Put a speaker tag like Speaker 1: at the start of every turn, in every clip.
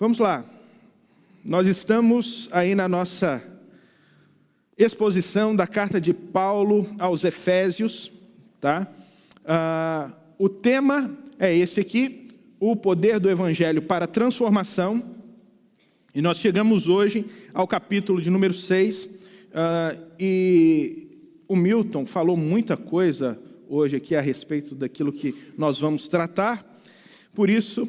Speaker 1: Vamos lá. Nós estamos aí na nossa exposição da carta de Paulo aos Efésios, tá? O tema é esse aqui, o poder do Evangelho para a transformação. E nós chegamos hoje ao capítulo de número 6. E o Milton falou muita coisa hoje aqui a respeito daquilo que nós vamos tratar. Por isso,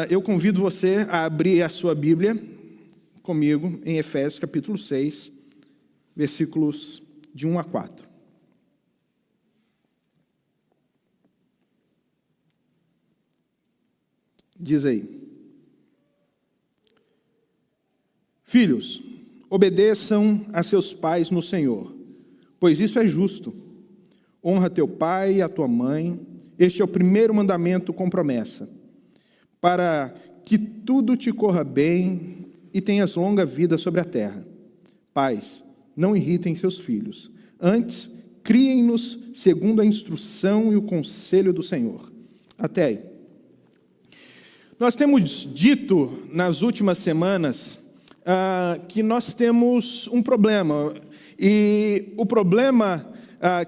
Speaker 1: eu convido você a abrir a sua Bíblia comigo em Efésios capítulo 6, versículos de 1 a 4. Diz aí: Filhos, obedeçam a seus pais no Senhor, pois isso é justo. Honra teu pai e a tua mãe, este é o primeiro mandamento com promessa, para que tudo te corra bem e tenhas longa vida sobre a terra. Pais, não irritem seus filhos, antes criem-nos segundo a instrução e o conselho do Senhor. Até aí. Nós temos dito nas últimas semanas que nós temos um problema, e o problema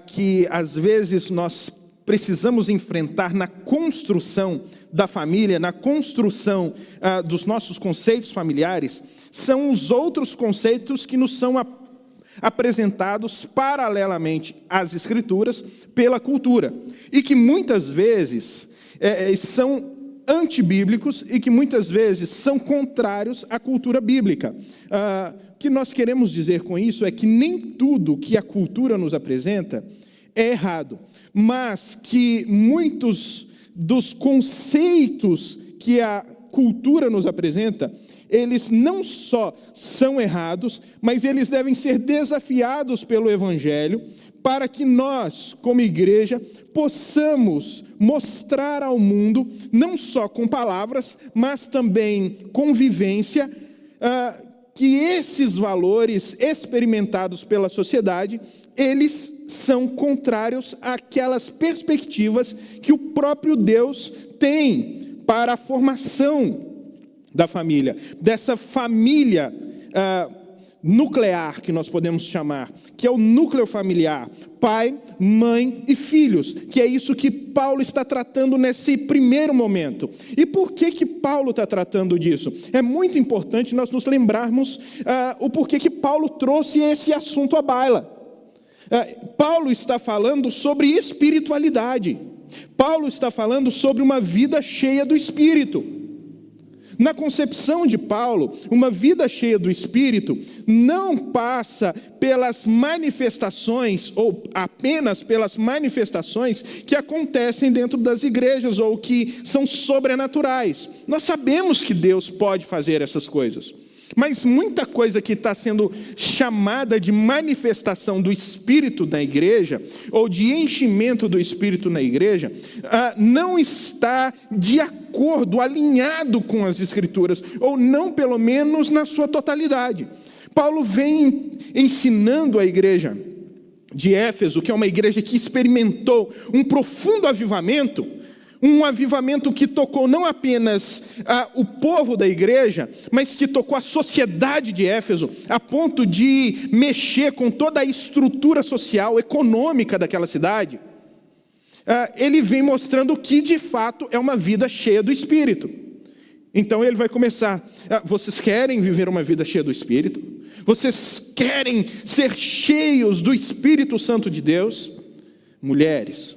Speaker 1: que às vezes nós precisamos enfrentar na construção da família, na construção dos nossos conceitos familiares, são os outros conceitos que nos são apresentados paralelamente às Escrituras pela cultura, e que muitas vezes são antibíblicos e que muitas vezes são contrários à cultura bíblica. O que nós queremos dizer com isso é que nem tudo que a cultura nos apresenta é errado, mas que muitos dos conceitos que a cultura nos apresenta, eles não só são errados, mas eles devem ser desafiados pelo Evangelho, para que nós, como igreja, possamos mostrar ao mundo, não só com palavras, mas também com vivência, que esses valores experimentados pela sociedade, eles são contrários àquelas perspectivas que o próprio Deus tem para a formação da família, dessa família nuclear que nós podemos chamar, que é o núcleo familiar, pai, mãe e filhos, que é isso que Paulo está tratando nesse primeiro momento. E por que Paulo está tratando disso? É muito importante nós nos lembrarmos o porquê que Paulo trouxe esse assunto à baila. Paulo está falando sobre espiritualidade. Paulo está falando sobre uma vida cheia do Espírito. Na concepção de Paulo, uma vida cheia do Espírito não passa pelas manifestações, ou apenas pelas manifestações que acontecem dentro das igrejas, ou que são sobrenaturais. Nós sabemos que Deus pode fazer essas coisas, mas muita coisa que está sendo chamada de manifestação do Espírito na igreja, ou de enchimento do Espírito na igreja, não está de acordo, alinhado com as Escrituras, ou não pelo menos na sua totalidade. Paulo vem ensinando a igreja de Éfeso, que é uma igreja que experimentou um profundo avivamento, um avivamento que tocou não apenas o povo da igreja, mas que tocou a sociedade de Éfeso, a ponto de mexer com toda a estrutura social, econômica daquela cidade. Ele vem mostrando que, de fato, é uma vida cheia do Espírito. Então ele vai começar: vocês querem viver uma vida cheia do Espírito? Vocês querem ser cheios do Espírito Santo de Deus? Mulheres,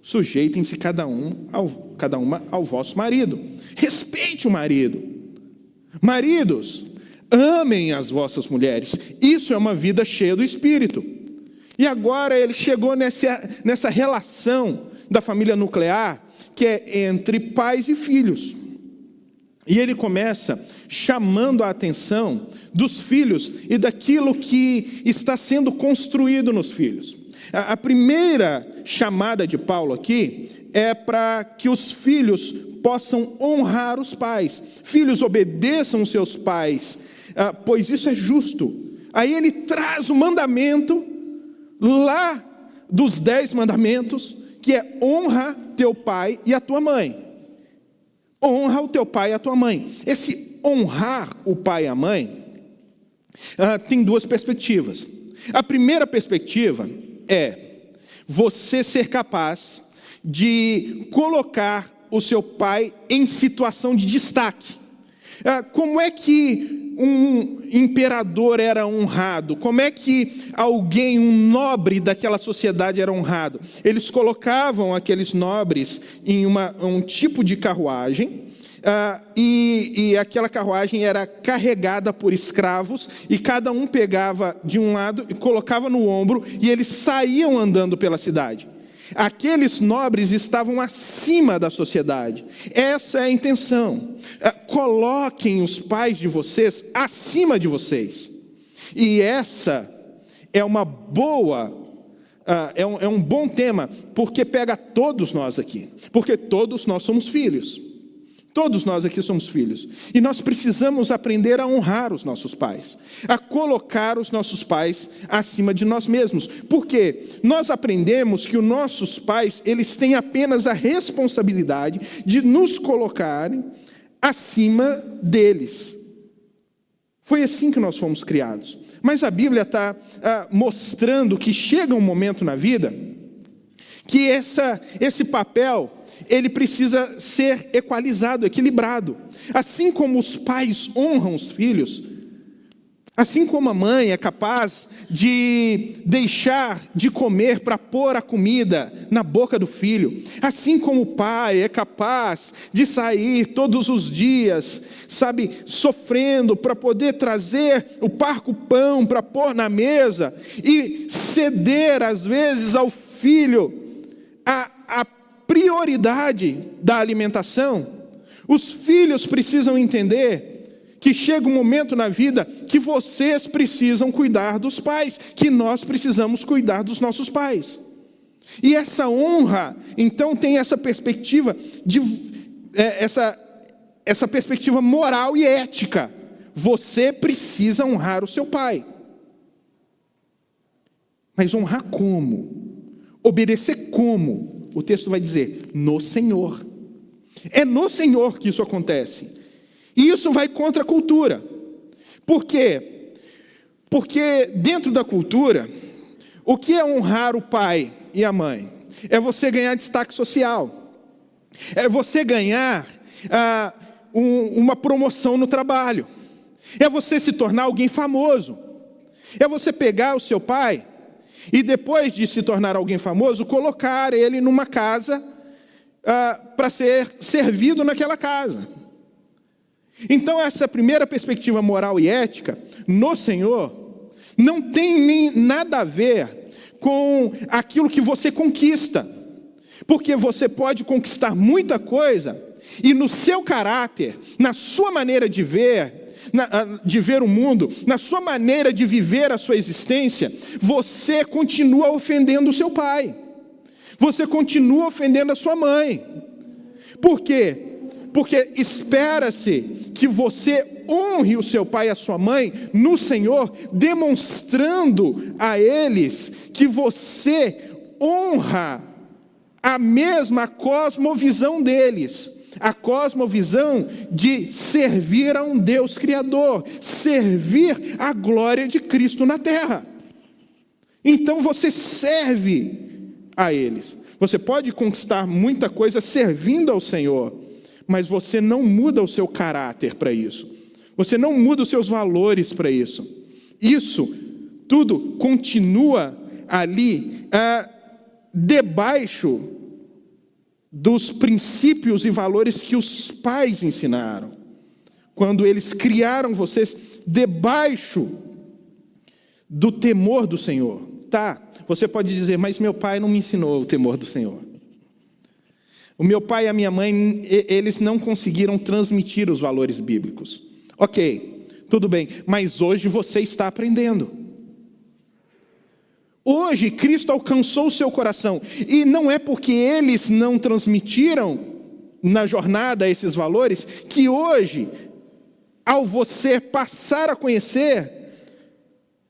Speaker 1: sujeitem-se cada uma ao vosso marido. Respeite o marido. Maridos, amem as vossas mulheres. Isso é uma vida cheia do Espírito. E agora ele chegou nessa relação da família nuclear, que é entre pais e filhos. E ele começa chamando a atenção dos filhos e daquilo que está sendo construído nos filhos. A primeira chamada de Paulo aqui é para que os filhos possam honrar os pais. Filhos, obedeçam seus pais, pois isso é justo. Aí ele traz o mandamento lá dos 10 mandamentos, que é: honra teu pai e a tua mãe. Honra o teu pai e a tua mãe. Esse honrar o pai e a mãe tem duas perspectivas. A primeira perspectiva é você ser capaz de colocar o seu pai em situação de destaque. Como é que um imperador era honrado? Como é que alguém, um nobre daquela sociedade era honrado? Eles colocavam aqueles nobres em um tipo de carruagem, e aquela carruagem era carregada por escravos, e cada um pegava de um lado e colocava no ombro, e eles saíam andando pela cidade. Aqueles nobres estavam acima da sociedade. Essa é a intenção. Coloquem os pais de vocês acima de vocês. E essa é uma boa, é um bom tema, porque pega todos nós aqui. Porque todos nós somos filhos. Todos nós aqui somos filhos. E nós precisamos aprender a honrar os nossos pais, a colocar os nossos pais acima de nós mesmos. Porque nós aprendemos que os nossos pais, eles têm apenas a responsabilidade de nos colocarem acima deles. Foi assim que nós fomos criados. Mas a Bíblia está mostrando que chega um momento na vida que esse papel ele precisa ser equalizado, equilibrado. Assim como os pais honram os filhos, assim como a mãe é capaz de deixar de comer para pôr a comida na boca do filho, assim como o pai é capaz de sair todos os dias, sofrendo para poder trazer o parco pão para pôr na mesa e ceder às vezes ao filho a prioridade da alimentação, os filhos precisam entender que chega um momento na vida que vocês precisam cuidar dos pais, que nós precisamos cuidar dos nossos pais. E essa honra, então, tem essa perspectiva essa perspectiva moral e ética. Você precisa honrar o seu pai. Mas honrar como? Obedecer como? O texto vai dizer, no Senhor. É no Senhor que isso acontece. E isso vai contra a cultura. Por quê? Porque dentro da cultura, o que é honrar o pai e a mãe? É você ganhar destaque social. É você ganhar uma promoção no trabalho. É você se tornar alguém famoso. É você pegar o seu pai e depois de se tornar alguém famoso, colocar ele numa casa para ser servido naquela casa. Então essa primeira perspectiva moral e ética no Senhor não tem nem nada a ver com aquilo que você conquista. Porque você pode conquistar muita coisa e no seu caráter, na sua maneira de ver o mundo, na sua maneira de viver a sua existência, você continua ofendendo o seu pai. Você continua ofendendo a sua mãe. Por quê? Porque espera-se que você honre o seu pai e a sua mãe no Senhor, demonstrando a eles que você honra a mesma cosmovisão deles. A cosmovisão de servir a um Deus Criador, servir a glória de Cristo na terra. Então você serve a eles. Você pode conquistar muita coisa servindo ao Senhor, mas você não muda o seu caráter para isso. Você não muda os seus valores para isso. Isso tudo continua ali debaixo dos princípios e valores que os pais ensinaram, quando eles criaram vocês debaixo do temor do Senhor. Tá, você pode dizer, mas meu pai não me ensinou o temor do Senhor. O meu pai e a minha mãe, eles não conseguiram transmitir os valores bíblicos. Ok, tudo bem, mas hoje você está aprendendo. Hoje, Cristo alcançou o seu coração. E não é porque eles não transmitiram na jornada esses valores, que hoje, ao você passar a conhecer,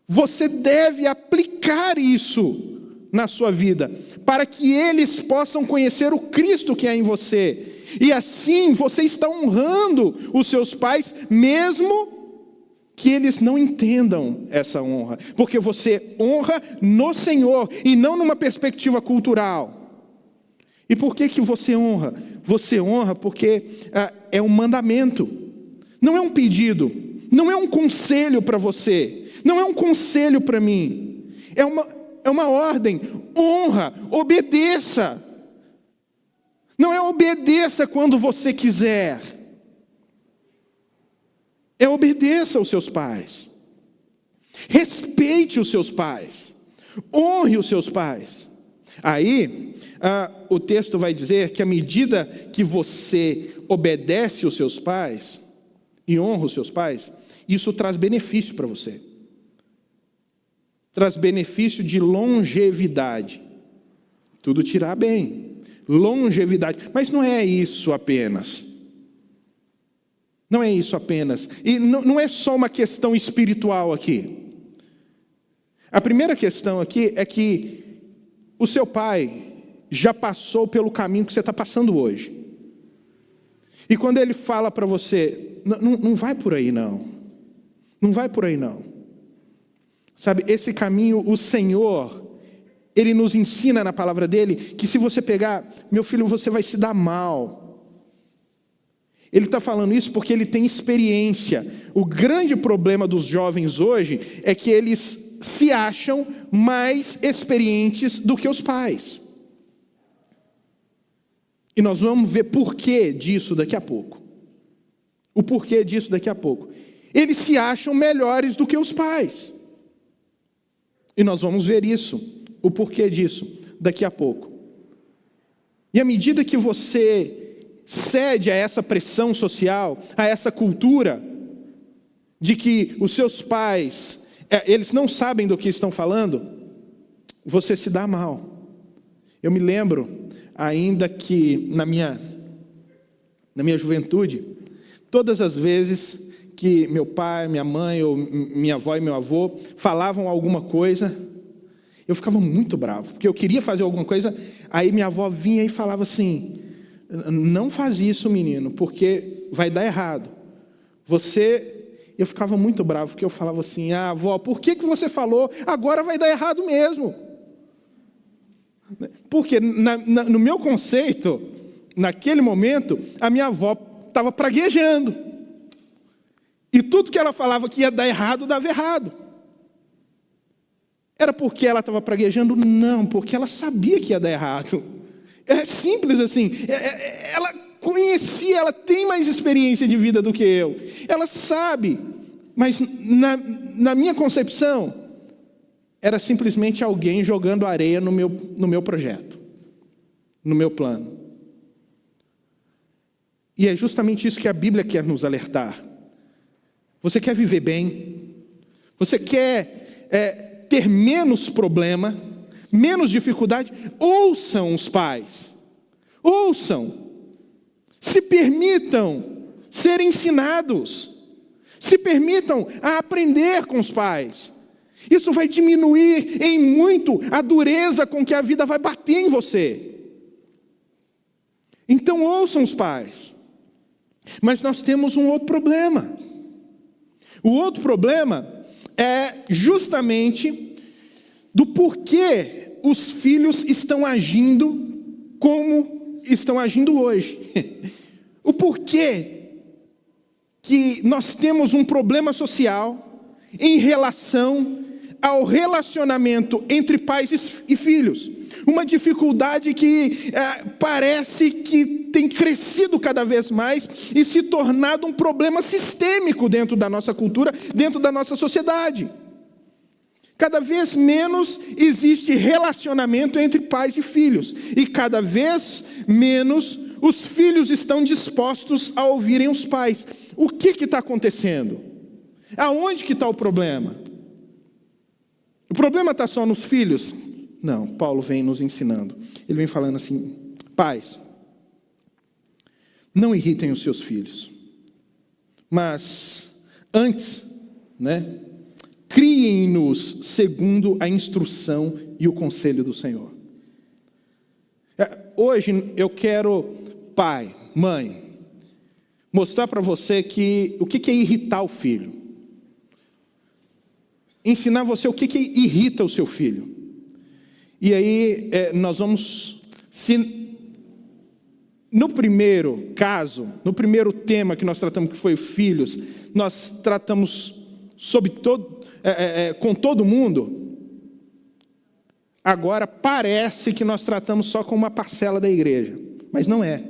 Speaker 1: você deve aplicar isso na sua vida, para que eles possam conhecer o Cristo que é em você E assim você está honrando os seus pais, mesmo que eles não entendam essa honra. Porque você honra no Senhor e não numa perspectiva cultural. E por que você honra? Você honra porque é um mandamento. Não é um pedido. Não é um conselho para você. Não é um conselho para mim. É uma ordem. Honra, obedeça. Não é obedeça quando você quiser. É obedeça aos seus pais. Respeite os seus pais. Honre os seus pais. Aí, o texto vai dizer que à medida que você obedece os seus pais e honra os seus pais, isso traz benefício para você. Traz benefício de longevidade. Tudo te irá bem. Longevidade. Mas não é isso apenas. Não é isso apenas. E não é só uma questão espiritual aqui. A primeira questão aqui é que o seu pai já passou pelo caminho que você está passando hoje. E quando ele fala para você, não vai por aí não. Não vai por aí não. Sabe, esse caminho, o Senhor, Ele nos ensina na palavra dele, que se você pegar, meu filho, você vai se dar mal. Ele está falando isso porque ele tem experiência. O grande problema dos jovens hoje é que eles se acham mais experientes do que os pais. E nós vamos ver porquê disso daqui a pouco. O porquê disso daqui a pouco. Eles se acham melhores do que os pais. E nós vamos ver isso, o porquê disso, daqui a pouco. E à medida que você cede a essa pressão social, a essa cultura, de que os seus pais, eles não sabem do que estão falando, você se dá mal. Eu me lembro ainda que na minha juventude, todas as vezes que meu pai, minha mãe, ou minha avó e meu avô falavam alguma coisa, eu ficava muito bravo, porque eu queria fazer alguma coisa, aí minha avó vinha e falava assim, não faz isso, menino, porque vai dar errado. Eu ficava muito bravo, porque eu falava assim, avó, por que você falou? Agora vai dar errado mesmo. Porque no meu conceito, naquele momento, a minha avó estava praguejando. E tudo que ela falava que ia dar errado, dava errado. Era porque ela estava praguejando? Não, porque ela sabia que ia dar errado. É simples assim. Ela conhecia, ela tem mais experiência de vida do que eu. Ela sabe. Mas na minha concepção, era simplesmente alguém jogando areia no meu projeto, no meu plano. E é justamente isso que a Bíblia quer nos alertar. Você quer viver bem? Você quer ter menos problema, menos dificuldade? Ouçam os pais. Ouçam. Se permitam ser ensinados. Se permitam a aprender com os pais. Isso vai diminuir em muito a dureza com que a vida vai bater em você. Então ouçam os pais. Mas nós temos um outro problema. O outro problema é justamente do porquê os filhos estão agindo como estão agindo hoje. O porquê que nós temos um problema social em relação ao relacionamento entre pais e filhos. Uma dificuldade que parece que tem crescido cada vez mais e se tornado um problema sistêmico dentro da nossa cultura, dentro da nossa sociedade. Cada vez menos existe relacionamento entre pais e filhos. E cada vez menos os filhos estão dispostos a ouvirem os pais. O que está acontecendo? Aonde que está o problema? O problema está só nos filhos? Não, Paulo vem nos ensinando. Ele vem falando assim, pais, não irritem os seus filhos, mas antes, criem-nos segundo a instrução e o conselho do Senhor. Hoje eu quero, pai, mãe, mostrar para você o que é irritar o filho. Ensinar você o que irrita o seu filho. E aí nós vamos, no primeiro caso, no primeiro tema que nós tratamos, que foi filhos, nós tratamos com todo mundo. Agora parece que nós tratamos só com uma parcela da igreja, mas não é.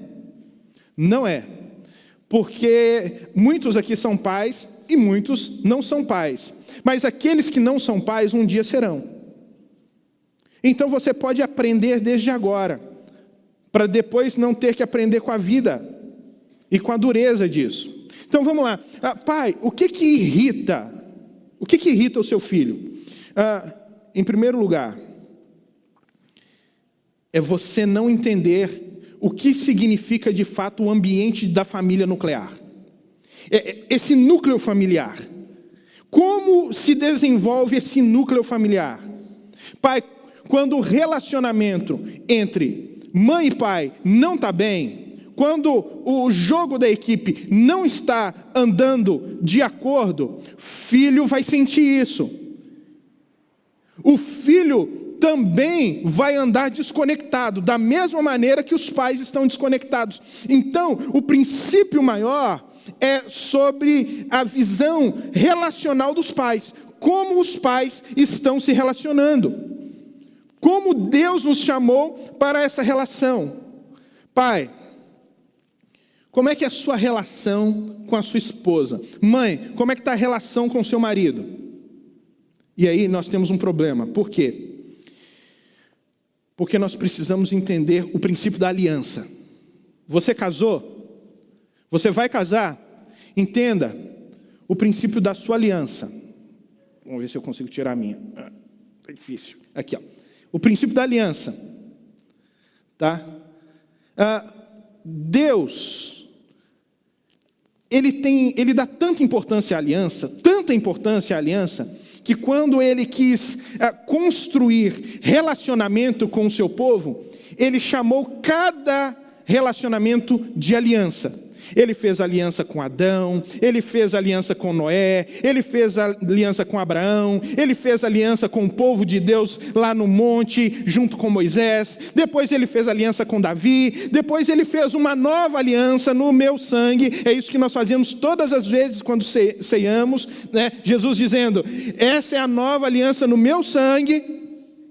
Speaker 1: Não é. Porque muitos aqui são pais e muitos não são pais. Mas aqueles que não são pais um dia serão. Então você pode aprender desde agora, para depois não ter que aprender com a vida e com a dureza disso. Então vamos lá. Pai, o que irrita? O que irrita o seu filho? Em primeiro lugar, é você não entender o que significa de fato o ambiente da família nuclear. Esse núcleo familiar. Como se desenvolve esse núcleo familiar? Pai, quando o relacionamento entre mãe e pai não está bem, quando o jogo da equipe não está andando de acordo, filho vai sentir isso. O filho também vai andar desconectado, da mesma maneira que os pais estão desconectados. Então, o princípio maior é sobre a visão relacional dos pais. Como os pais estão se relacionando. Como Deus nos chamou para essa relação. Pai, como é que é a sua relação com a sua esposa? Mãe, como é que está a relação com o seu marido? E aí nós temos um problema. Por quê? Porque nós precisamos entender o princípio da aliança. Você casou? Você vai casar? Entenda o princípio da sua aliança. Vamos ver se eu consigo tirar a minha. É difícil. Aqui, ó. O princípio da aliança. Tá? Deus, ele dá tanta importância à aliança, que quando ele quis construir relacionamento com o seu povo, ele chamou cada relacionamento de aliança. Ele fez aliança com Adão, ele fez aliança com Noé, ele fez aliança com Abraão, ele fez aliança com o povo de Deus lá no monte, junto com Moisés, depois ele fez aliança com Davi, depois ele fez uma nova aliança no meu sangue. É isso que nós fazemos todas as vezes quando ceiamos, né? Jesus dizendo, essa é a nova aliança no meu sangue,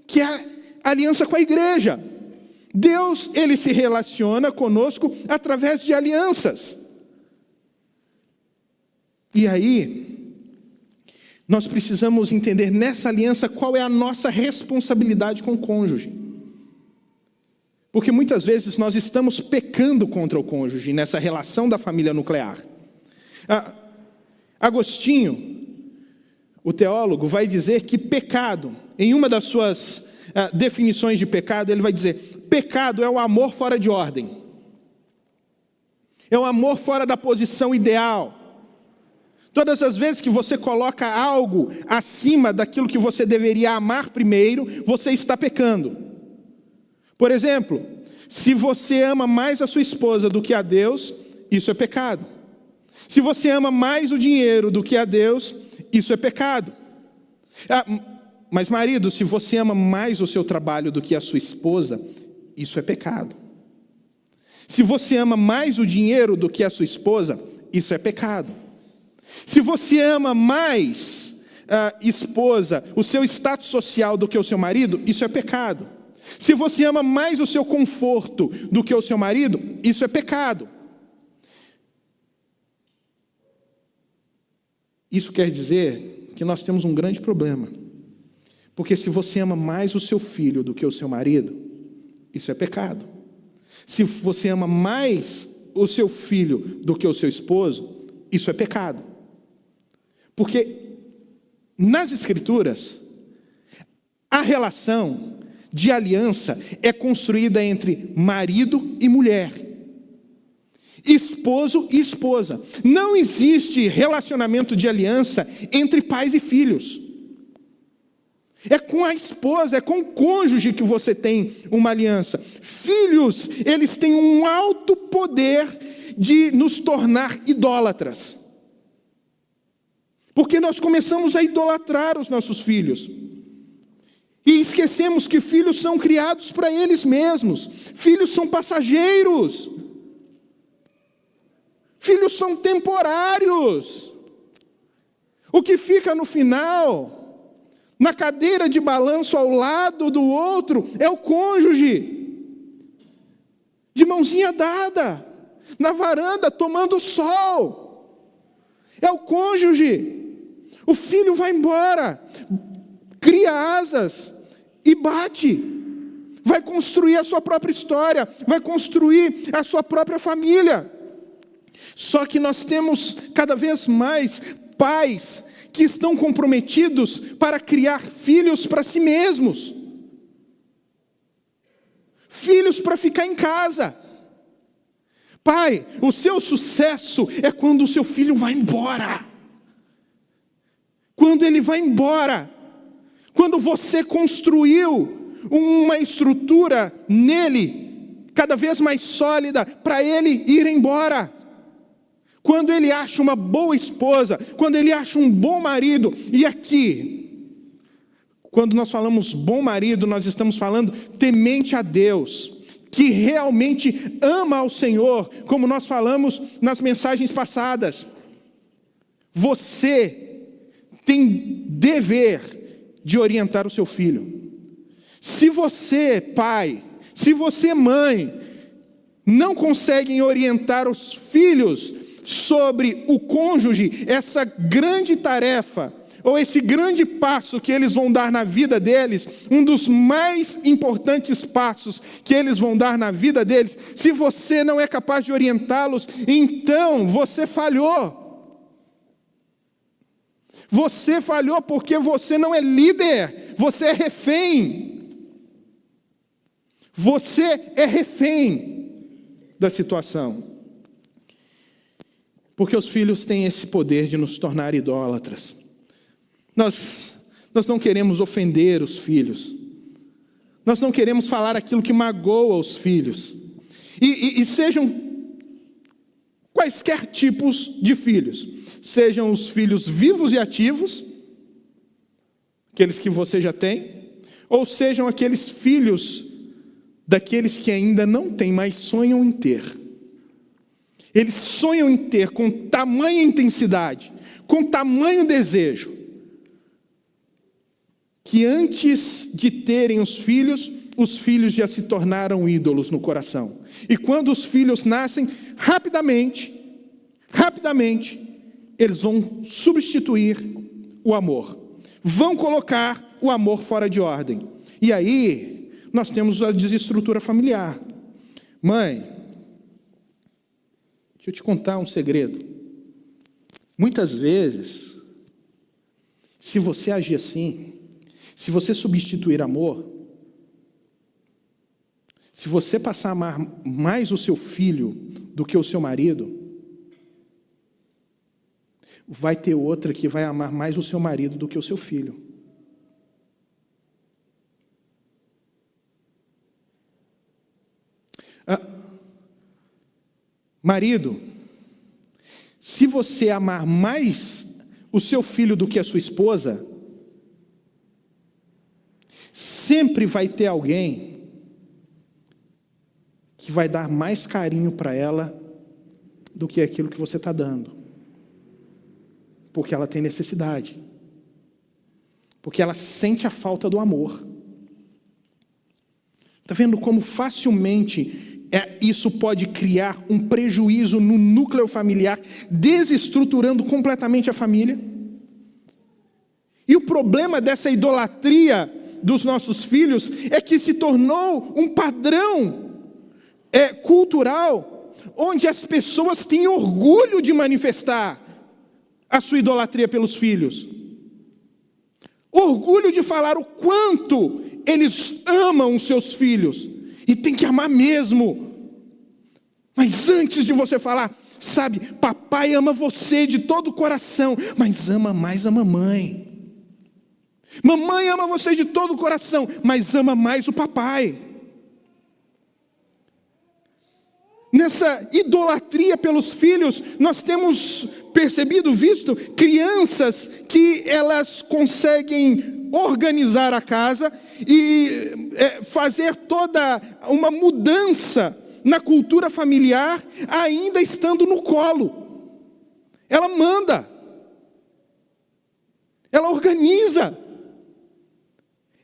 Speaker 1: que é a aliança com a igreja. Deus, ele se relaciona conosco através de alianças. E aí, nós precisamos entender nessa aliança qual é a nossa responsabilidade com o cônjuge. Porque muitas vezes nós estamos pecando contra o cônjuge nessa relação da família nuclear. Agostinho, o teólogo, vai dizer que pecado, em uma das suas definições de pecado, ele vai dizer: pecado é o amor fora de ordem, é o amor fora da posição ideal. Todas as vezes que você coloca algo acima daquilo que você deveria amar primeiro, você está pecando. Por exemplo, se você ama mais a sua esposa do que a Deus, isso é pecado. Se você ama mais o dinheiro do que a Deus, isso é pecado. Mas marido, se você ama mais o seu trabalho do que a sua esposa, isso é pecado. Se você ama mais o dinheiro do que a sua esposa, isso é pecado. Se você ama mais a esposa, o seu status social do que o seu marido, isso é pecado. Se você ama mais o seu conforto do que o seu marido, isso é pecado. Isso quer dizer que nós temos um grande problema. Porque se você ama mais o seu filho do que o seu marido, isso é pecado. Se você ama mais o seu filho do que o seu esposo, isso é pecado. Porque nas Escrituras, a relação de aliança é construída entre marido e mulher, esposo e esposa. Não existe relacionamento de aliança entre pais e filhos. É com a esposa, é com o cônjuge que você tem uma aliança. Filhos, eles têm um alto poder de nos tornar idólatras. Porque nós começamos a idolatrar os nossos filhos. E esquecemos que filhos são criados para eles mesmos. Filhos são passageiros. Filhos são temporários. O que fica no final, na cadeira de balanço ao lado do outro, é o cônjuge. De mãozinha dada, na varanda, tomando sol. É o cônjuge. O filho vai embora, cria asas e bate. Vai construir a sua própria história, vai construir a sua própria família. Só que nós temos cada vez mais pais que estão comprometidos para criar filhos para si mesmos. Filhos para ficar em casa. Pai, o seu sucesso é quando o seu filho vai embora. Quando ele vai embora. Quando você construiu uma estrutura nele, cada vez mais sólida, para ele ir embora. Quando ele acha uma boa esposa, quando ele acha um bom marido. E aqui, quando nós falamos bom marido, nós estamos falando temente a Deus, que realmente ama ao Senhor, como nós falamos nas mensagens passadas. Você tem dever de orientar o seu filho. Se você, pai, se você, mãe, não conseguem orientar os filhos sobre o cônjuge, essa grande tarefa, ou esse grande passo que eles vão dar na vida deles, um dos mais importantes passos que eles vão dar na vida deles, se você não é capaz de orientá-los, então você falhou. Você falhou porque você não é líder, você é refém. Você é refém da situação. Porque os filhos têm esse poder de nos tornar idólatras. Nós não queremos ofender os filhos. Nós não queremos falar aquilo que magoa os filhos. E sejam quaisquer tipos de filhos. Sejam os filhos vivos e ativos, aqueles que você já tem, ou sejam aqueles filhos daqueles que ainda não têm, mas sonham em ter. Eles sonham em ter com tamanha intensidade, com tamanho desejo, que antes de terem os filhos já se tornaram ídolos no coração. E quando os filhos nascem, rapidamente, eles vão substituir o amor. Vão colocar o amor fora de ordem. E aí, nós temos a desestrutura familiar. Mãe, deixa eu te contar um segredo. Muitas vezes, se você agir assim, se você substituir amor, se você passar a amar mais o seu filho do que o seu marido, vai ter outra que vai amar mais o seu marido do que o seu filho. Marido, se você amar mais o seu filho do que a sua esposa, sempre vai ter alguém que vai dar mais carinho para ela do que aquilo que você está dando. Porque ela tem necessidade. Porque ela sente a falta do amor. Está vendo como facilmente isso pode criar um prejuízo no núcleo familiar, desestruturando completamente a família? E o problema dessa idolatria dos nossos filhos é que se tornou um padrão cultural, onde as pessoas têm orgulho de manifestar a sua idolatria pelos filhos. Orgulho de falar o quanto eles amam os seus filhos. E tem que amar mesmo. Mas antes de você falar, sabe, papai ama você de todo o coração, mas ama mais a mamãe. Mamãe ama você de todo o coração, mas ama mais o papai. Nessa idolatria pelos filhos, nós temos percebido, visto, crianças que elas conseguem organizar a casa e fazer toda uma mudança na cultura familiar, ainda estando no colo. Ela manda, ela organiza.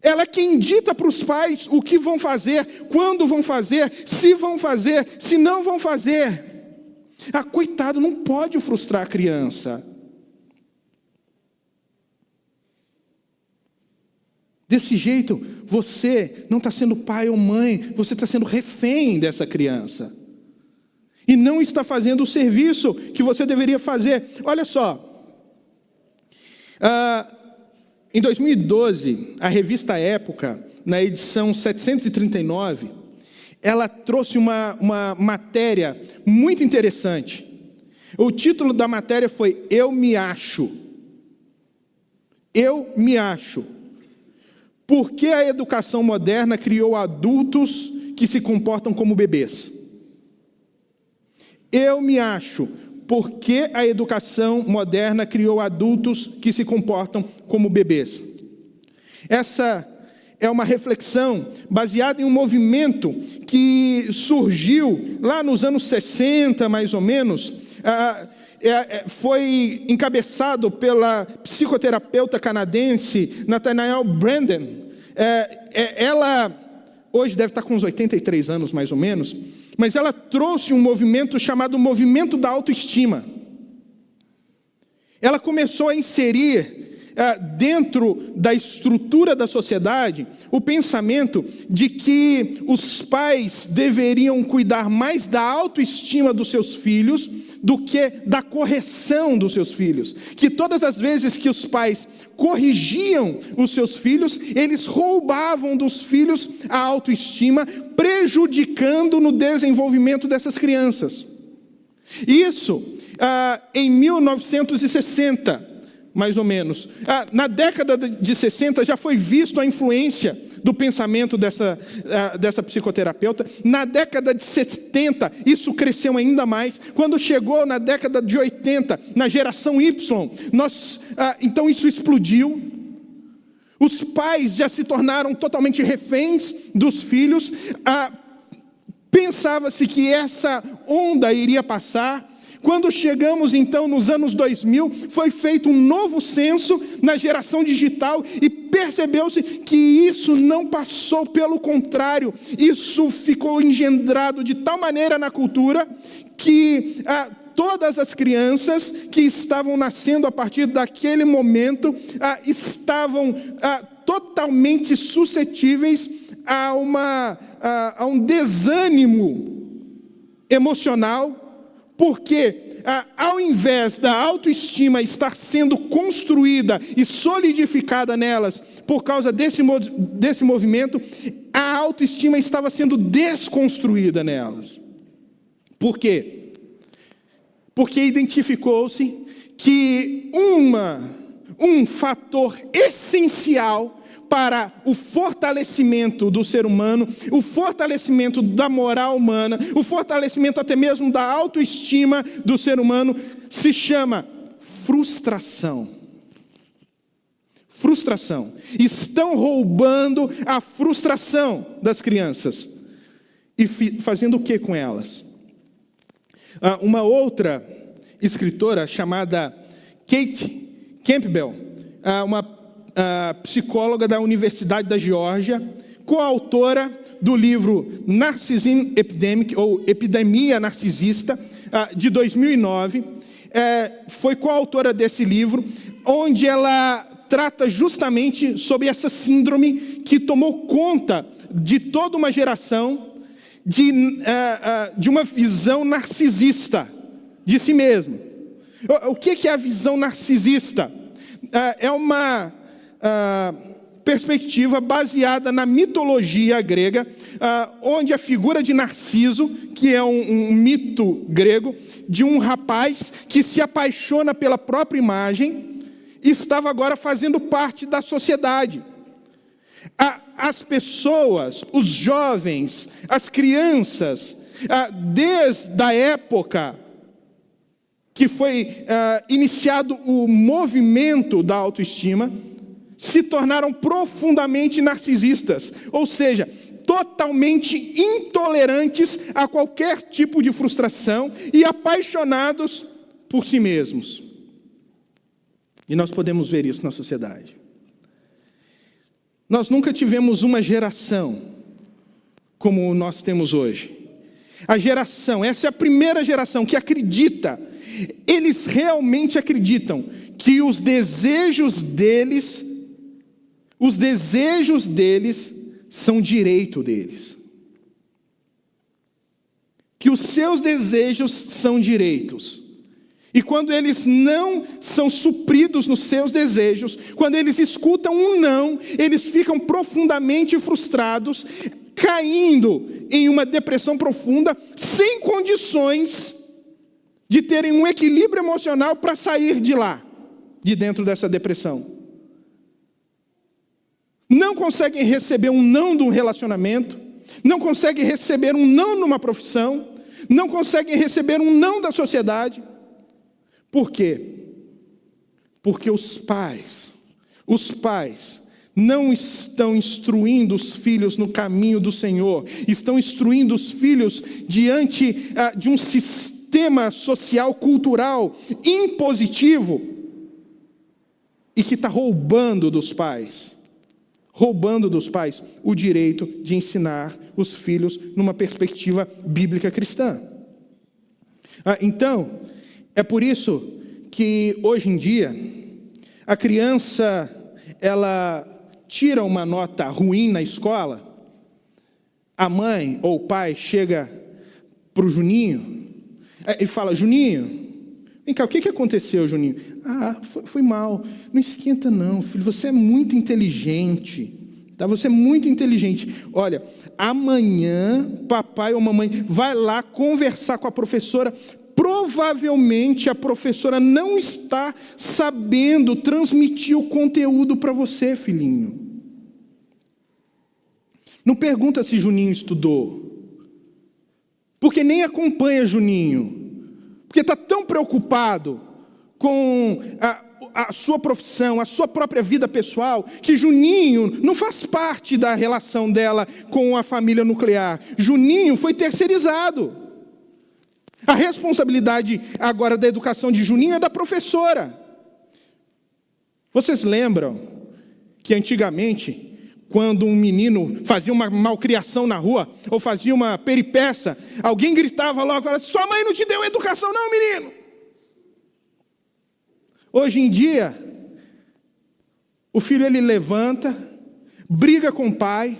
Speaker 1: Ela é quem dita para os pais o que vão fazer, quando vão fazer, se não vão fazer. Coitado, não pode frustrar a criança. Desse jeito, você não está sendo pai ou mãe, você está sendo refém dessa criança. E não está fazendo o serviço que você deveria fazer. Olha só. Em 2012, a revista Época, na edição 739, ela trouxe uma matéria muito interessante. O título da matéria foi Eu Me Acho. Eu me acho. Por que a educação moderna criou adultos que se comportam como bebês? Eu me acho. Por que a educação moderna criou adultos que se comportam como bebês? Essa é uma reflexão baseada em um movimento que surgiu lá nos anos 60, mais ou menos. Foi encabeçado pela psicoterapeuta canadense Nathaniel Branden. Ela hoje deve estar com uns 83 anos, mais ou menos. Mas ela trouxe um movimento chamado Movimento da Autoestima. Ela começou a inserir dentro da estrutura da sociedade o pensamento de que os pais deveriam cuidar mais da autoestima dos seus filhos do que da correção dos seus filhos. Que todas as vezes que os pais corrigiam os seus filhos, eles roubavam dos filhos a autoestima, prejudicando no desenvolvimento dessas crianças. Isso em 1960, mais ou menos. Na década de 60 já foi visto a influência do pensamento dessa psicoterapeuta. Na década de 70, isso cresceu ainda mais. Quando chegou na década de 80, na geração Y, então isso explodiu. Os pais já se tornaram totalmente reféns dos filhos. Pensava-se que essa onda iria passar. Quando chegamos então nos anos 2000, foi feito um novo censo na geração digital e percebeu-se que isso não passou, pelo contrário, isso ficou engendrado de tal maneira na cultura que todas as crianças que estavam nascendo a partir daquele momento estavam totalmente suscetíveis a um desânimo emocional. Porque ao invés da autoestima estar sendo construída e solidificada nelas por causa desse movimento, a autoestima estava sendo desconstruída nelas. Por quê? Porque identificou-se que um fator essencial para o fortalecimento do ser humano, o fortalecimento da moral humana, o fortalecimento até mesmo da autoestima do ser humano, se chama frustração. Frustração. Estão roubando a frustração das crianças. E fazendo o que com elas? Uma outra escritora chamada Kate Campbell, uma psicóloga da Universidade da Geórgia, coautora do livro Narcissism Epidemic, ou Epidemia Narcisista, de 2009, foi coautora desse livro, onde ela trata justamente sobre essa síndrome que tomou conta de toda uma geração de uma visão narcisista de si mesmo. O que é a visão narcisista? É uma perspectiva baseada na mitologia grega, onde a figura de Narciso, que é um mito grego, de um rapaz que se apaixona pela própria imagem, estava agora fazendo parte da sociedade. As pessoas, os jovens, as crianças, desde a época que foi iniciado o movimento da autoestima, se tornaram profundamente narcisistas, ou seja, totalmente intolerantes a qualquer tipo de frustração e apaixonados por si mesmos. E nós podemos ver isso na sociedade. Nós nunca tivemos uma geração como nós temos hoje. A geração, essa é a primeira geração que acredita, eles realmente acreditam que os desejos deles são direito deles. Que os seus desejos são direitos. E quando eles não são supridos nos seus desejos, quando eles escutam um não, eles ficam profundamente frustrados, caindo em uma depressão profunda, sem condições de terem um equilíbrio emocional para sair de lá, de dentro dessa depressão. Não conseguem receber um não de um relacionamento, não conseguem receber um não numa profissão, não conseguem receber um não da sociedade. Por quê? Porque os pais não estão instruindo os filhos no caminho do Senhor, estão instruindo os filhos diante de um sistema social, cultural, impositivo, e que está roubando dos pais o direito de ensinar os filhos numa perspectiva bíblica cristã. Então, é por isso que hoje em dia a criança, ela tira uma nota ruim na escola, a mãe ou o pai chega para o Juninho e fala: Juninho, vem cá, o que aconteceu, Juninho? Foi mal. Não esquenta não, filho, você é muito inteligente, tá? Você é muito inteligente. Olha, amanhã, papai ou mamãe vai lá conversar com a professora. Provavelmente a professora não está sabendo transmitir o conteúdo para você, filhinho. Não pergunta se Juninho estudou, porque nem acompanha Juninho, porque está tão preocupado com a sua profissão, a sua própria vida pessoal, que Juninho não faz parte da relação dela com a família nuclear. Juninho foi terceirizado. A responsabilidade agora da educação de Juninho é da professora. Vocês lembram que antigamente, quando um menino fazia uma malcriação na rua, ou fazia uma peripécia, alguém gritava logo: sua mãe não te deu educação não, menino. Hoje em dia, o filho ele levanta, briga com o pai,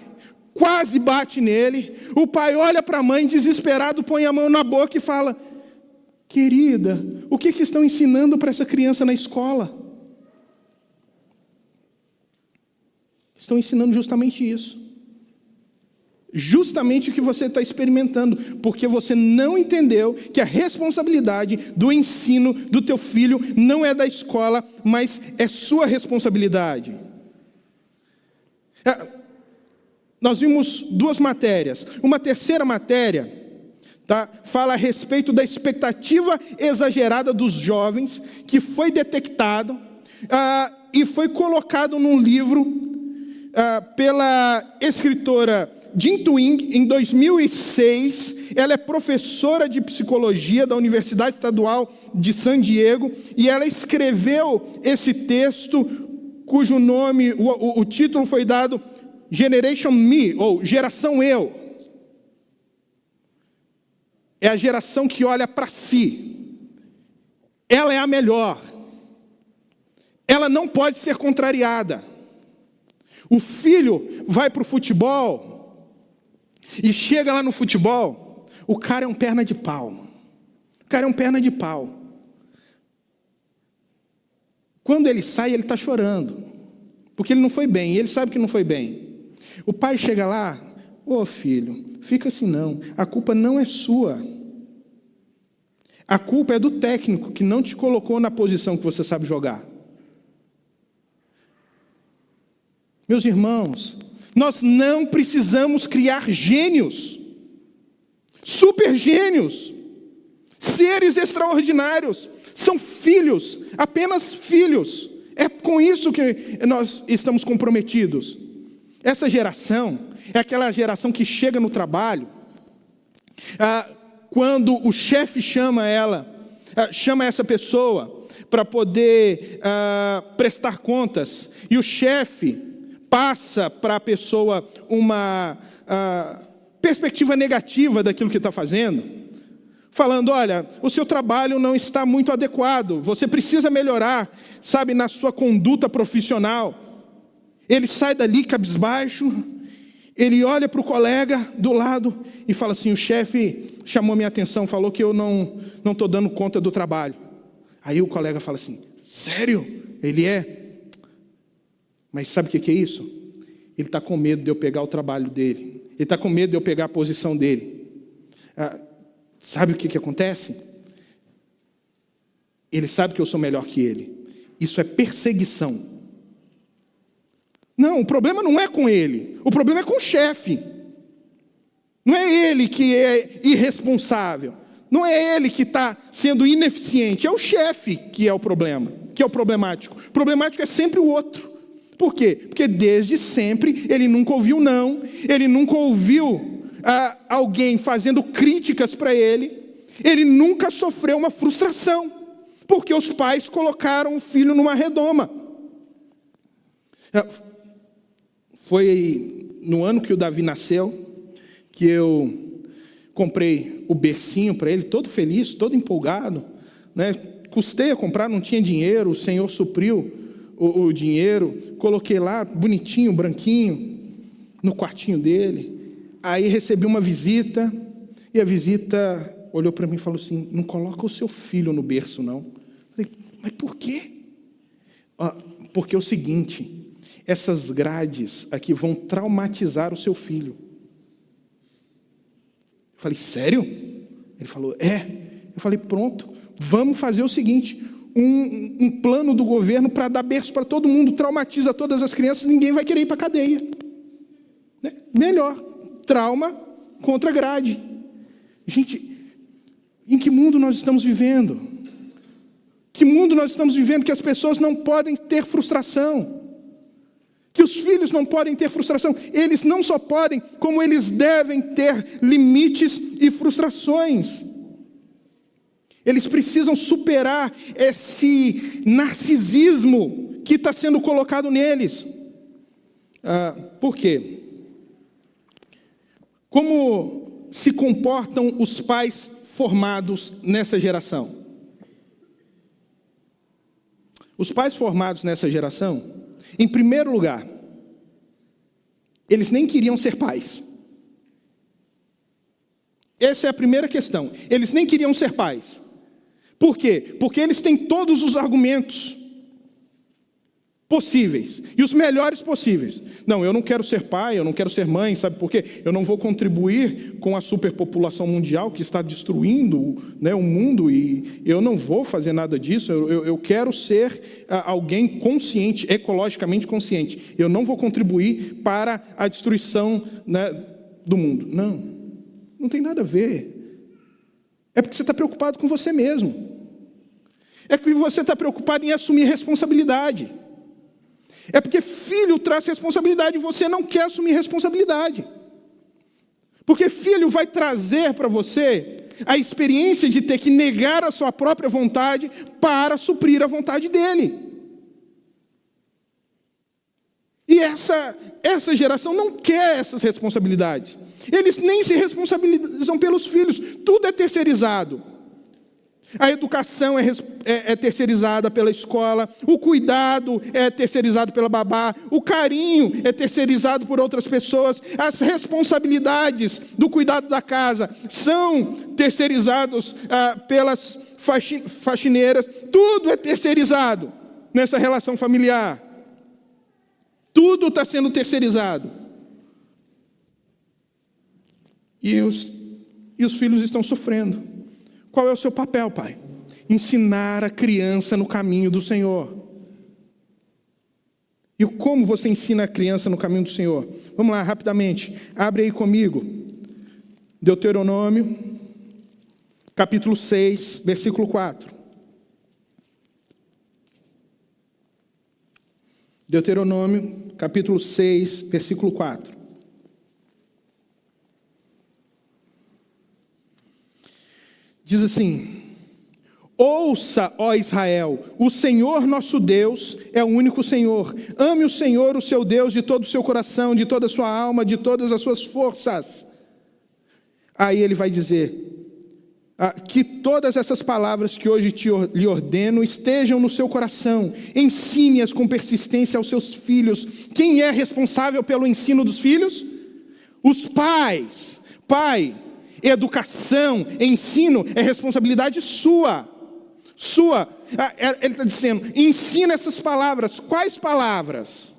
Speaker 1: quase bate nele, o pai olha para a mãe desesperado, põe a mão na boca e fala: querida, o que estão ensinando para essa criança na escola? Estão ensinando justamente isso. Justamente o que você está experimentando, porque você não entendeu que a responsabilidade do ensino do teu filho não é da escola, mas é sua responsabilidade. Nós vimos duas matérias. Uma terceira matéria, fala a respeito da expectativa exagerada dos jovens, que foi detectado e foi colocado num livro pela escritora Jean Twenge, em 2006. Ela é professora de psicologia da Universidade Estadual de San Diego, e ela escreveu esse texto, cujo nome, o título foi dado Generation Me, ou Geração Eu. É a geração que olha para si. Ela é a melhor. Ela não pode ser contrariada. O filho vai para o futebol e chega lá no futebol, o cara é um perna de pau. O cara é um perna de pau. Quando ele sai, ele está chorando, porque ele não foi bem, e ele sabe que não foi bem. O pai chega lá: ô filho, fica assim não, a culpa não é sua. A culpa é do técnico que não te colocou na posição que você sabe jogar. Meus irmãos, nós não precisamos criar gênios, super gênios, seres extraordinários. São filhos, apenas filhos. É com isso que nós estamos comprometidos. Essa geração é aquela geração que chega no trabalho, quando o chefe chama essa pessoa para poder prestar contas, e o chefe passa para a pessoa uma perspectiva negativa daquilo que está fazendo, falando: olha, o seu trabalho não está muito adequado, você precisa melhorar, sabe, na sua conduta profissional. Ele sai dali cabisbaixo, ele olha para o colega do lado e fala assim: o chefe chamou minha atenção, falou que eu não estou dando conta do trabalho. Aí o colega fala assim: sério? Ele é? Mas sabe o que é isso? Ele está com medo de eu pegar o trabalho dele. Ele está com medo de eu pegar a posição dele. Sabe o que acontece? Ele sabe que eu sou melhor que ele. Isso é perseguição. Não, o problema não é com ele. O problema é com o chefe. Não é ele que é irresponsável. Não é ele que está sendo ineficiente. É o chefe que é o problema, que é o problemático. O problemático é sempre o outro. Por quê? Porque desde sempre ele nunca ouviu não. Ele nunca ouviu alguém fazendo críticas para ele. Ele nunca sofreu uma frustração, porque os pais colocaram o filho numa redoma. Foi no ano que o Davi nasceu que eu comprei o bercinho para ele, todo feliz, todo empolgado, né? Custei a comprar, não tinha dinheiro, o Senhor supriu o dinheiro, coloquei lá, bonitinho, branquinho, no quartinho dele. Aí recebi uma visita, e a visita olhou para mim e falou assim: não coloca o seu filho no berço, não. Eu falei: mas por quê? Porque é o seguinte, essas grades aqui vão traumatizar o seu filho. Eu falei: sério? Ele falou: é. Eu falei: pronto, vamos fazer o seguinte, um plano do governo para dar berço para todo mundo, traumatiza todas as crianças, ninguém vai querer ir para a cadeia. Né? Melhor, trauma contra grade. Gente, em que mundo nós estamos vivendo? Que mundo nós estamos vivendo que as pessoas não podem ter frustração? Que os filhos não podem ter frustração? Eles não só podem, como eles devem ter limites e frustrações. Eles precisam superar esse narcisismo que está sendo colocado neles. Por quê? Como se comportam os pais formados nessa geração? Os pais formados nessa geração, em primeiro lugar, eles nem queriam ser pais. Essa é a primeira questão. Eles nem queriam ser pais. Por quê? Porque eles têm todos os argumentos possíveis, e os melhores possíveis. Não, eu não quero ser pai, eu não quero ser mãe, sabe por quê? Eu não vou contribuir com a superpopulação mundial que está destruindo, né, o mundo, e eu não vou fazer nada disso. Eu quero ser alguém consciente, ecologicamente consciente. Eu não vou contribuir para a destruição, né, do mundo. Não tem nada a ver. É porque você está preocupado com você mesmo. É porque você está preocupado em assumir responsabilidade. É porque filho traz responsabilidade e você não quer assumir responsabilidade. Porque filho vai trazer para você a experiência de ter que negar a sua própria vontade para suprir a vontade dele. E essa geração não quer essas responsabilidades. Eles nem se responsabilizam pelos filhos, tudo é terceirizado. A educação é terceirizada pela escola, o cuidado é terceirizado pela babá, o carinho é terceirizado por outras pessoas, as responsabilidades do cuidado da casa são terceirizados pelas faxineiras, tudo é terceirizado nessa relação familiar. Tudo está sendo terceirizado. E os filhos estão sofrendo. Qual é o seu papel, pai? Ensinar a criança no caminho do Senhor. E como você ensina a criança no caminho do Senhor? Vamos lá, rapidamente. Abre aí comigo. Deuteronômio, capítulo 6, versículo 4. Deuteronômio, capítulo 6, versículo 4. Diz assim: ouça, ó Israel, o Senhor nosso Deus é o único Senhor. Ame o Senhor, o seu Deus, de todo o seu coração, de toda a sua alma, de todas as suas forças. Aí ele vai dizer, que todas essas palavras que hoje lhe ordeno estejam no seu coração. Ensine-as com persistência aos seus filhos. Quem é responsável pelo ensino dos filhos? Os pais. Pai, educação, ensino é responsabilidade sua. Ele está dizendo, ensina essas palavras. Quais palavras?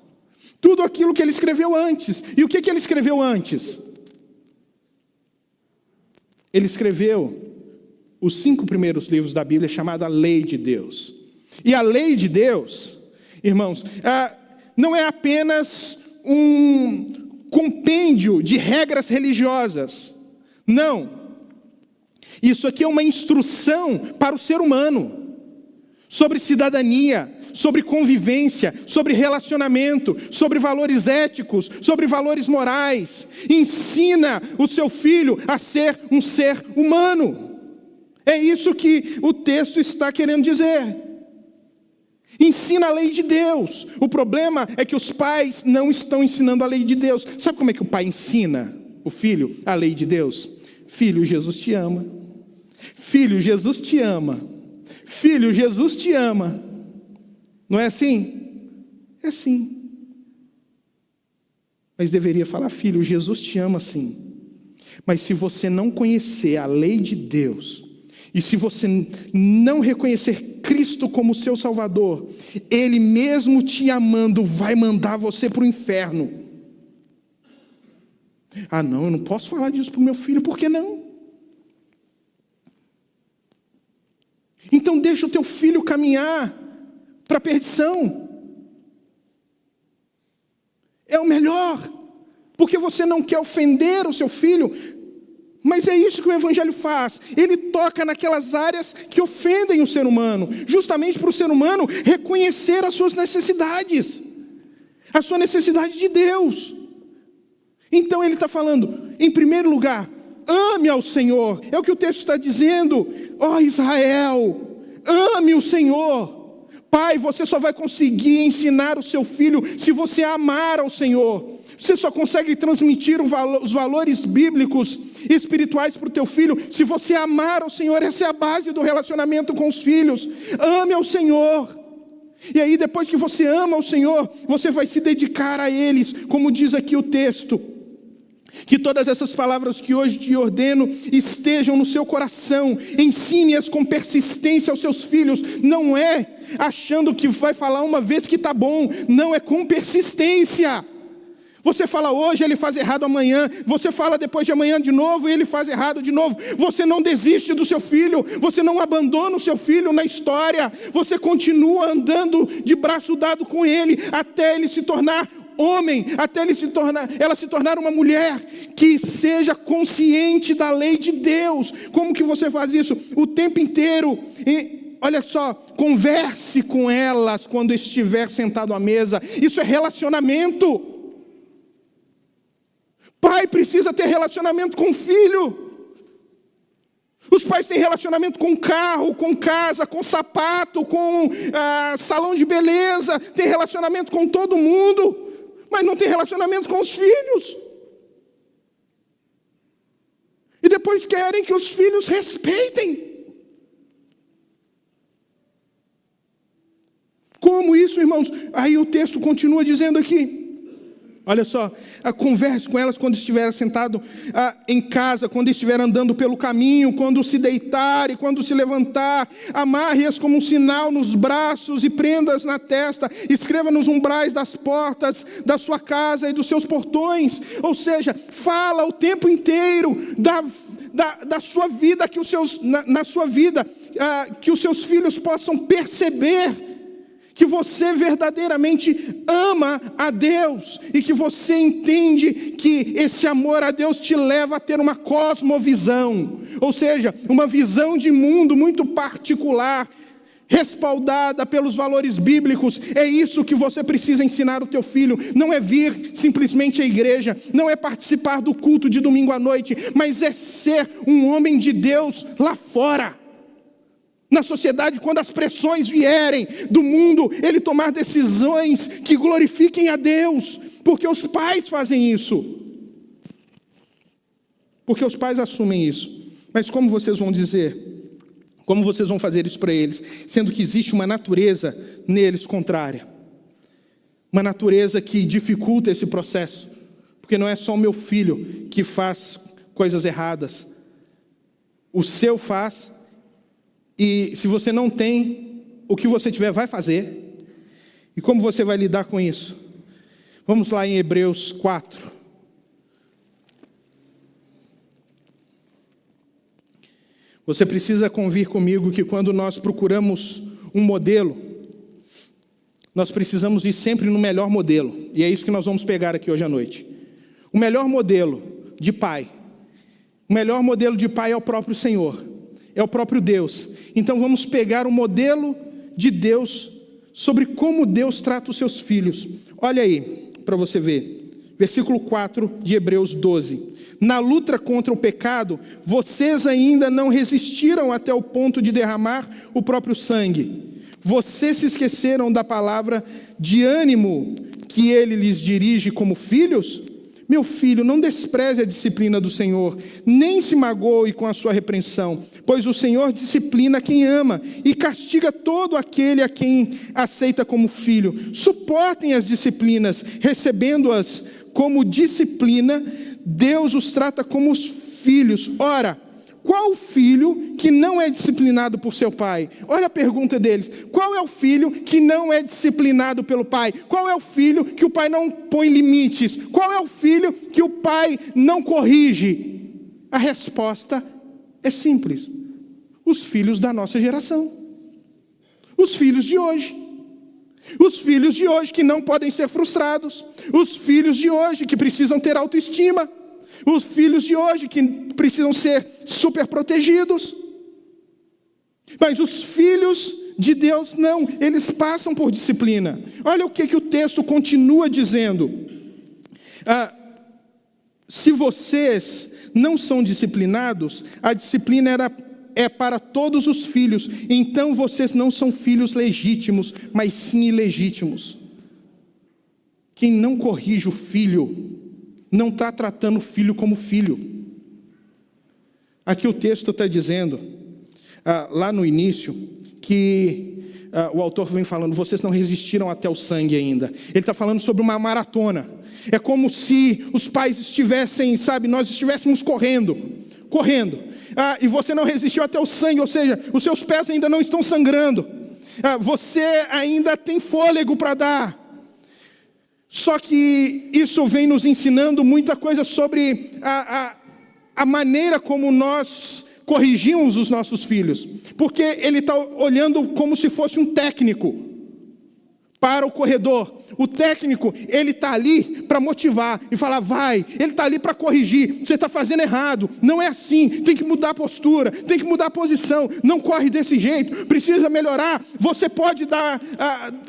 Speaker 1: Tudo aquilo que ele escreveu antes. E o que ele escreveu antes? Ele escreveu os 5 primeiros livros da Bíblia, chamada Lei de Deus. E a Lei de Deus, irmãos, não é apenas um compêndio de regras religiosas. Não. Isso aqui é uma instrução para o ser humano, sobre cidadania, sobre convivência, sobre relacionamento, sobre valores éticos, sobre valores morais. Ensina o seu filho a ser um ser humano. É isso que o texto está querendo dizer. Ensina a lei de Deus. O problema é que os pais não estão ensinando a lei de Deus. Sabe como é que o pai ensina o filho a lei de Deus? Filho, Jesus te ama. Filho, Jesus te ama. Filho, Jesus te ama. Não é assim? É assim. Mas deveria falar, filho, Jesus te ama sim. Mas se você não conhecer a lei de Deus, e se você não reconhecer Cristo como seu Salvador, Ele mesmo te amando vai mandar você para o inferno. Ah não, eu não posso falar disso para o meu filho, por que não? Então deixa o teu filho caminhar para a perdição. É o melhor, porque você não quer ofender o seu filho. Mas é isso que o Evangelho faz. Ele toca naquelas áreas que ofendem o ser humano, justamente para o ser humano reconhecer as suas necessidades, a sua necessidade de Deus. Então ele está falando, em primeiro lugar, ame ao Senhor. É o que o texto está dizendo. Ó Israel, ame o Senhor. Pai, você só vai conseguir ensinar o seu filho se você amar ao Senhor. Você só consegue transmitir os valores bíblicos e espirituais para o teu filho se você amar ao Senhor. Essa é a base do relacionamento com os filhos. Ame ao Senhor. E aí depois que você ama ao Senhor, você vai se dedicar a eles, como diz aqui o texto. Que todas essas palavras que hoje te ordeno estejam no seu coração. Ensine-as com persistência aos seus filhos. Não é achando que vai falar uma vez que está bom. Não, é com persistência. Você fala hoje, ele faz errado amanhã. Você fala depois de amanhã de novo e ele faz errado de novo. Você não desiste do seu filho. Você não abandona o seu filho na história. Você continua andando de braço dado com ele até ele se tornar homem, até ela se tornar uma mulher que seja consciente da lei de Deus. Como que você faz isso? O tempo inteiro. E olha só, converse com elas quando estiver sentado à mesa. Isso é relacionamento. Pai precisa ter relacionamento com o filho. Os pais têm relacionamento com carro, com casa, com sapato, com salão de beleza. Tem relacionamento com todo mundo, mas não tem relacionamento com os filhos. E depois querem que os filhos respeitem. Como isso, irmãos? Aí o texto continua dizendo aqui. Olha só, converse com elas quando estiver sentado em casa, quando estiver andando pelo caminho, quando se deitar e quando se levantar. Amarre-as como um sinal nos braços e prenda-as na testa. Escreva nos umbrais das portas da sua casa e dos seus portões. Ou seja, fala o tempo inteiro da sua vida, na sua vida, que os seus filhos possam perceber que você verdadeiramente ama a Deus e que você entende que esse amor a Deus te leva a ter uma cosmovisão, ou seja, uma visão de mundo muito particular, respaldada pelos valores bíblicos. É isso que você precisa ensinar o teu filho. Não é vir simplesmente à igreja, não é participar do culto de domingo à noite, mas é ser um homem de Deus lá fora. Na sociedade, quando as pressões vierem do mundo, ele tomar decisões que glorifiquem a Deus, porque os pais fazem isso. Porque os pais assumem isso. Mas como vocês vão dizer? Como vocês vão fazer isso para eles? Sendo que existe uma natureza neles contrária. Uma natureza que dificulta esse processo. Porque não é só o meu filho que faz coisas erradas. O seu faz. E se você não tem, o que você tiver vai fazer. E como você vai lidar com isso? Vamos lá em Hebreus 4. Você precisa convir comigo que quando nós procuramos um modelo, nós precisamos ir sempre no melhor modelo. E é isso que nós vamos pegar aqui hoje à noite. O melhor modelo de pai. O melhor modelo de pai é o próprio Senhor. É o próprio Deus. Então vamos pegar o modelo de Deus sobre como Deus trata os seus filhos. Olha aí, para você ver. Versículo 4 de Hebreus 12. Na luta contra o pecado, vocês ainda não resistiram até o ponto de derramar o próprio sangue. Vocês se esqueceram da palavra de ânimo que ele lhes dirige como filhos? Meu filho, não despreze a disciplina do Senhor, nem se magoe com a sua repreensão, pois o Senhor disciplina quem ama e castiga todo aquele a quem aceita como filho. Suportem as disciplinas, recebendo-as como disciplina, Deus os trata como os filhos. Ora, qual filho que não é disciplinado por seu pai? Olha a pergunta deles. Qual é o filho que não é disciplinado pelo pai? Qual é o filho que o pai não põe limites? Qual é o filho que o pai não corrige? A resposta é simples. Os filhos da nossa geração. Os filhos de hoje. Os filhos de hoje que não podem ser frustrados. Os filhos de hoje que precisam ter autoestima. Os filhos de hoje que precisam ser super protegidos. Mas os filhos de Deus não, eles passam por disciplina. Olha o que o texto continua dizendo. Se vocês não são disciplinados, a disciplina é para todos os filhos. Então vocês não são filhos legítimos, mas sim ilegítimos. Quem não corrige o filho, não está tratando o filho como filho. Aqui o texto está dizendo, lá no início, que o autor vem falando, vocês não resistiram até o sangue ainda. Ele está falando sobre uma maratona. É como se os pais estivessem, nós estivéssemos correndo. E você não resistiu até o sangue, ou seja, os seus pés ainda não estão sangrando. Você ainda tem fôlego para dar. Só que isso vem nos ensinando muita coisa sobre a maneira como nós corrigimos os nossos filhos. Porque ele está olhando como se fosse um técnico para o corredor. O técnico, ele está ali para motivar e falar, vai. Ele está ali para corrigir. Você está fazendo errado. Não é assim. Tem que mudar a postura. Tem que mudar a posição. Não corre desse jeito. Precisa melhorar. Você pode dar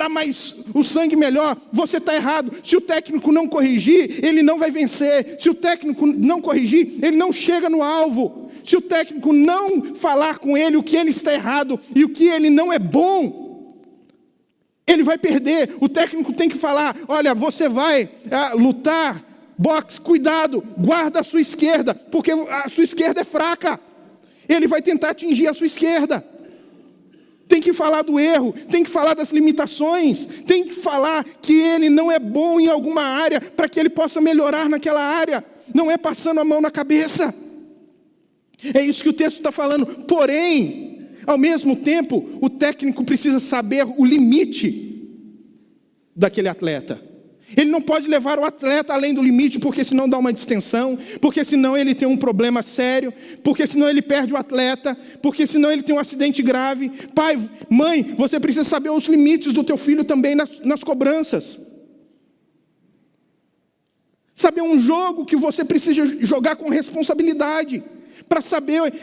Speaker 1: mais o sangue melhor. Você está errado. Se o técnico não corrigir, ele não vai vencer. Se o técnico não corrigir, ele não chega no alvo. Se o técnico não falar com ele o que ele está errado e o que ele não é bom, ele vai perder. O técnico tem que falar, olha, você vai lutar, boxe, cuidado, guarda a sua esquerda, porque a sua esquerda é fraca. Ele vai tentar atingir a sua esquerda. Tem que falar do erro, tem que falar das limitações, tem que falar que ele não é bom em alguma área, para que ele possa melhorar naquela área. Não é passando a mão na cabeça. É isso que o texto está falando. Porém, ao mesmo tempo, o técnico precisa saber o limite daquele atleta. Ele não pode levar o atleta além do limite, porque senão dá uma distensão, porque senão ele tem um problema sério, porque senão ele perde o atleta, porque senão ele tem um acidente grave. Pai, mãe, você precisa saber os limites do teu filho também nas cobranças. Saber um jogo que você precisa jogar com responsabilidade, para saber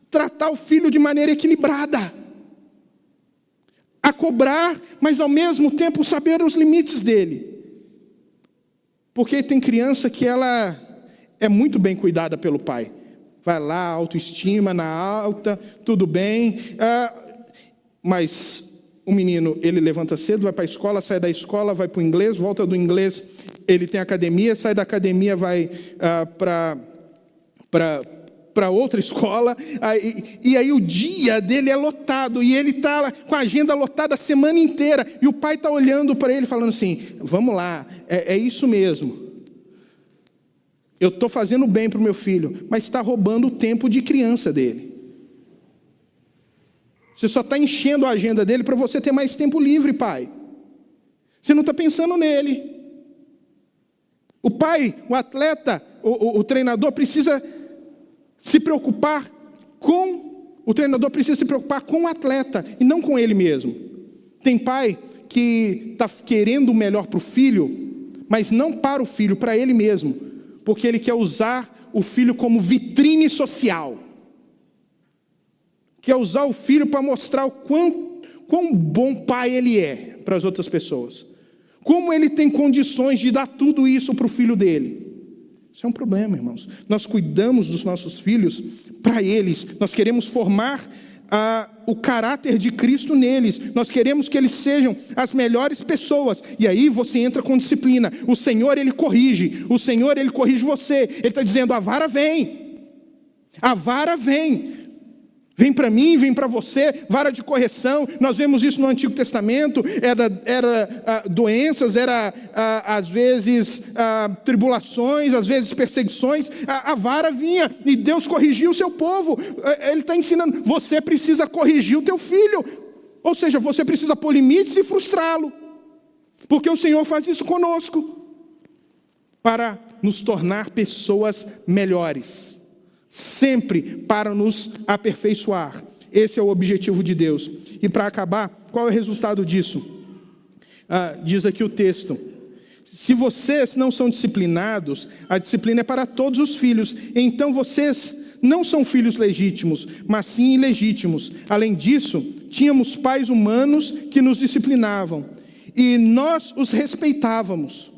Speaker 1: tratar o filho de maneira equilibrada. A cobrar, mas ao mesmo tempo saber os limites dele. Porque tem criança que ela é muito bem cuidada pelo pai. Vai lá, autoestima na alta, tudo bem. Mas o menino, ele levanta cedo, vai para a escola, sai da escola, vai para o inglês, volta do inglês, ele tem academia, sai da academia, vai para outra escola, e aí o dia dele é lotado, e ele está com a agenda lotada a semana inteira, e o pai está olhando para ele falando assim, vamos lá, é isso mesmo, eu estou fazendo bem para o meu filho, mas está roubando o tempo de criança dele. Você só está enchendo a agenda dele para você ter mais tempo livre, pai. Você não está pensando nele. O pai, o atleta, o treinador precisa se preocupar o treinador precisa se preocupar com o atleta e não com ele mesmo. Tem pai que está querendo o melhor para o filho, mas não para o filho, para ele mesmo, porque ele quer usar o filho como vitrine social. Quer usar o filho para mostrar o quão bom pai ele é para as outras pessoas. Como ele tem condições de dar tudo isso para o filho dele. Isso é um problema, irmãos. Nós cuidamos dos nossos filhos para eles. Nós queremos formar o caráter de Cristo neles. Nós queremos que eles sejam as melhores pessoas. E aí você entra com disciplina. O Senhor, Ele corrige. O Senhor, Ele corrige você. Ele está dizendo, a vara vem. A vara vem. Vem para mim, vem para você, vara de correção. Nós vemos isso no Antigo Testamento, era doenças, era às vezes tribulações, às vezes perseguições. A vara vinha e Deus corrigiu o seu povo. Ele está ensinando, você precisa corrigir o teu filho. Ou seja, você precisa pôr limites e frustrá-lo. Porque o Senhor faz isso conosco, para nos tornar pessoas melhores. Sempre para nos aperfeiçoar. Esse é o objetivo de Deus. E para acabar, qual é o resultado disso? Diz aqui o texto. Se vocês não são disciplinados, a disciplina é para todos os filhos. Então vocês não são filhos legítimos, mas sim ilegítimos. Além disso, tínhamos pais humanos que nos disciplinavam. E nós os respeitávamos.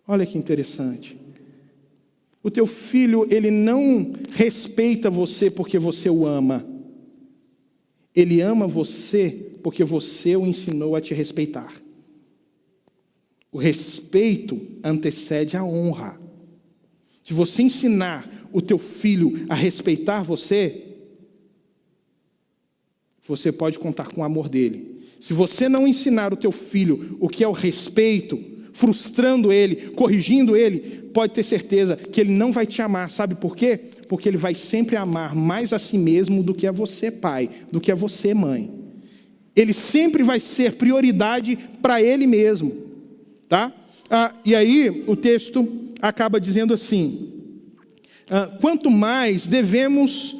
Speaker 1: Olha que interessante. O teu filho, ele não respeita você porque você o ama. Ele ama você porque você o ensinou a te respeitar. O respeito antecede a honra. Se você ensinar o teu filho a respeitar você, você pode contar com o amor dele. Se você não ensinar o teu filho o que é o respeito, frustrando ele, corrigindo ele, pode ter certeza que ele não vai te amar. Sabe por quê? Porque ele vai sempre amar mais a si mesmo do que a você, pai, do que a você, mãe. Ele sempre vai ser prioridade para ele mesmo, tá? E aí o texto acaba dizendo assim, quanto mais devemos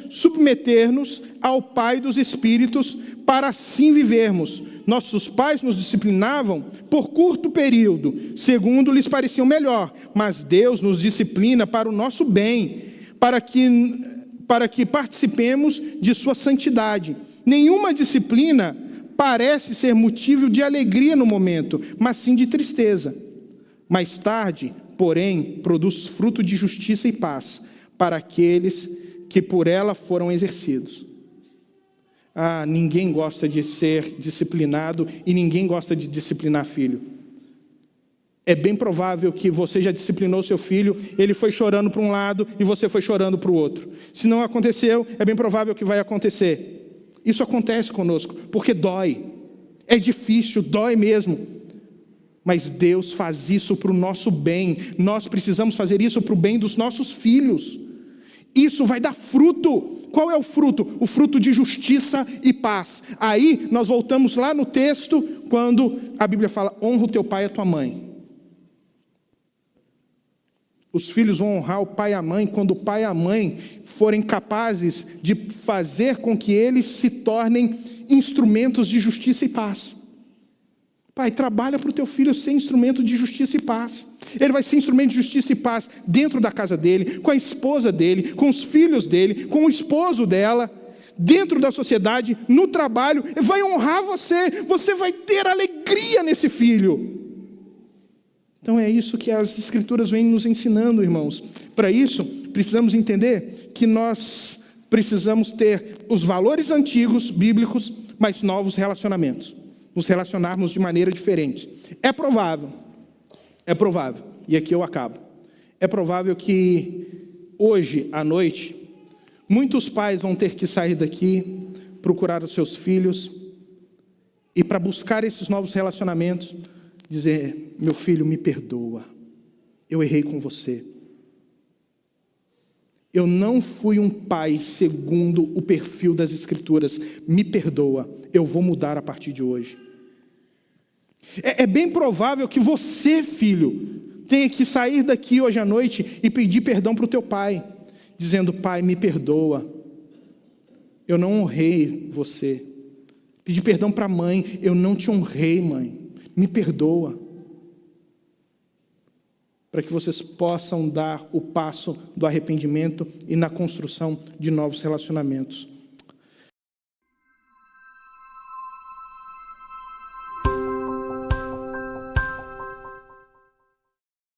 Speaker 1: submeter-nos ao Pai dos Espíritos para assim vivermos. Nossos pais nos disciplinavam por curto período, segundo lhes parecia melhor, mas Deus nos disciplina para o nosso bem, para que participemos de sua santidade. Nenhuma disciplina parece ser motivo de alegria no momento, mas sim de tristeza. Mais tarde, porém, produz fruto de justiça e paz para aqueles que por ela foram exercidos. Ninguém gosta de ser disciplinado e ninguém gosta de disciplinar filho. É bem provável que você já disciplinou seu filho, ele foi chorando para um lado e você foi chorando para o outro. Se não aconteceu, é bem provável que vai acontecer. Isso acontece conosco, porque dói. É difícil, dói mesmo. Mas Deus faz isso para o nosso bem. Nós precisamos fazer isso para o bem dos nossos filhos. Isso vai dar fruto. Qual é o fruto? O fruto de justiça e paz. Aí nós voltamos lá no texto, quando a Bíblia fala: honra o teu pai e a tua mãe. Os filhos vão honrar o pai e a mãe quando o pai e a mãe forem capazes de fazer com que eles se tornem instrumentos de justiça e paz. Pai, trabalha para o teu filho ser instrumento de justiça e paz. Ele vai ser instrumento de justiça e paz dentro da casa dele, com a esposa dele, com os filhos dele, com o esposo dela, dentro da sociedade, no trabalho. Vai honrar você, você vai ter alegria nesse filho. Então é isso que as Escrituras vêm nos ensinando, irmãos. Para isso, precisamos entender que nós precisamos ter os valores antigos, bíblicos, mas novos relacionamentos. Nos relacionarmos de maneira diferente. É provável, e aqui eu acabo, é provável que hoje à noite, muitos pais vão ter que sair daqui, procurar os seus filhos, e para buscar esses novos relacionamentos, dizer: meu filho, me perdoa, eu errei com você. Eu não fui um pai segundo o perfil das Escrituras, me perdoa, eu vou mudar a partir de hoje. É bem provável que você, filho, tenha que sair daqui hoje à noite e pedir perdão para o teu pai, dizendo: pai, me perdoa, eu não honrei você. Pedir perdão para a mãe: eu não te honrei, mãe, me perdoa. Para que vocês possam dar o passo do arrependimento e na construção de novos relacionamentos.